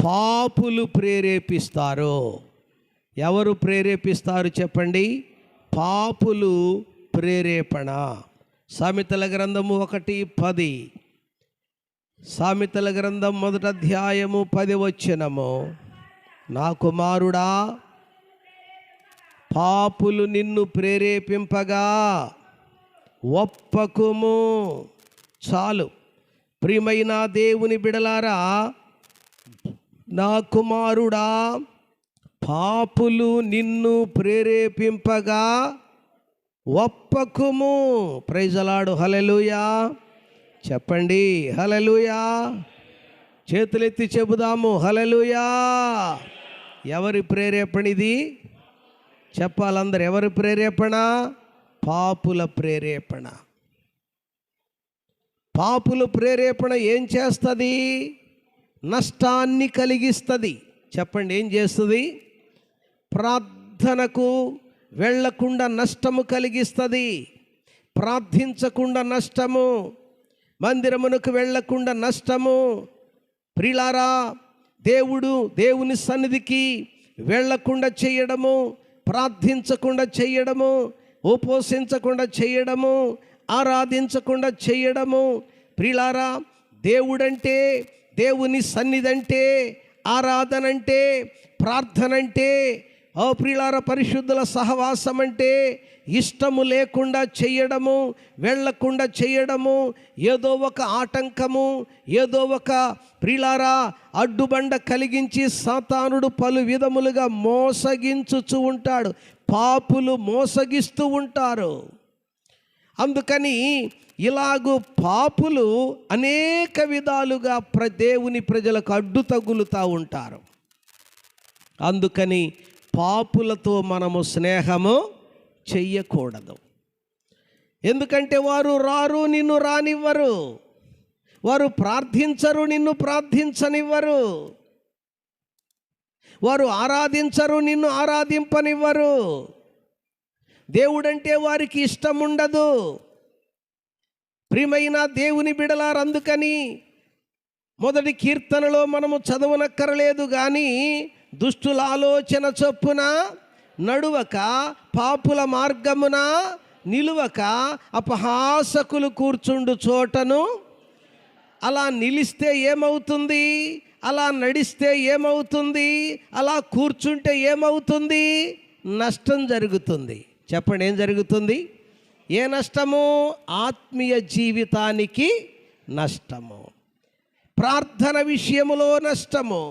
పాపులు ప్రేరేపిస్తారు. ఎవరు ప్రేరేపిస్తారు చెప్పండి? పాపులు ప్రేరేపణ. సామెతల గ్రంథము 1:10. సామెతల గ్రంథం 1వ అధ్యాయము 10వ వచనము. నా కుమారుడా, పాపులు నిన్ను ప్రేరేపింపగా ఒప్పకుము. చాలు. ప్రియమైన దేవుని బిడలారా, నా కుమారుడా, పాపులు నిన్ను ప్రేరేపింపగా ఒప్పకుము. Praise the Lord. హల్లెలూయా చెప్పండి. హల్లెలూయా. చేతులెత్తి చెబుదాము హల్లెలూయా. ఎవరి ప్రేరేపణ ఇది? చెప్పాలందరూ. ఎవరి ప్రేరేపణ? పాపుల ప్రేరేపణ. పాపుల ప్రేరేపణ ఏం చేస్తుంది? నష్టాన్ని కలిగిస్తుంది. చెప్పండి, ఏం చేస్తుంది? ప్రార్థనకు వెళ్ళకుండా నష్టము కలిగిస్తుంది. ప్రార్థించకుండా నష్టము, మందిరమునకు వెళ్ళకుండా నష్టము. ప్రియులారా, దేవుని సన్నిధికి వెళ్ళకుండా చేయడము, ప్రార్థించకుండా చేయడము, ఉపవసించకుండా చేయడము, ఆరాధించకుండా చేయడము. ప్రియులారా, దేవుడంటే, దేవుని సన్నిధి అంటే, ఆరాధన అంటే, ప్రార్థన అంటే, ప్రియులారా, పరిశుద్ధుల సహవాసం అంటే ఇష్టము లేకుండా చేయడము, వెళ్ళకుండా చేయడము, ఏదో ఒక ఆటంకము, ఏదో ఒక ప్రియులారా అడ్డుబండ కలిగించి సాతానుడు పలు విధములుగా మోసగించుచు ఉంటాడు. పాపులు మోసగిస్తూ ఉంటారు. అందుకని ఇలాగూ పాపులు అనేక విధాలుగా దేవుని ప్రజలకు అడ్డు తగులుతూ ఉంటారు. అందుకని పాపులతో మనము స్నేహము చెయ్యకూడదు. ఎందుకంటే వారు రారు, నిన్ను రానివ్వరు. వారు ప్రార్థించరు, నిన్ను ప్రార్థించనివ్వరు. వారు ఆరాధించరు, నిన్ను ఆరాధింపనివ్వరు. దేవుడంటే వారికి ఇష్టం ఉండదు. ప్రియమైన దేవుని బిడలారు, అందుకని మొదటి కీర్తనలో మనము చదవనక్కరలేదు కానీ, దుష్టుల ఆలోచన చొప్పున నడువక, పాపుల మార్గమున నిలువక, అపహాసకులు కూర్చుండు చోటను. అలా నిలిస్తే ఏమవుతుంది? అలా నడిస్తే ఏమవుతుంది? అలా కూర్చుంటే ఏమవుతుంది? నష్టం జరుగుతుంది. చెప్పండి, ఏం జరుగుతుంది? ఏ నష్టము? ఆత్మీయ జీవితానికి నష్టము, ప్రార్థన విషయములో నష్టము.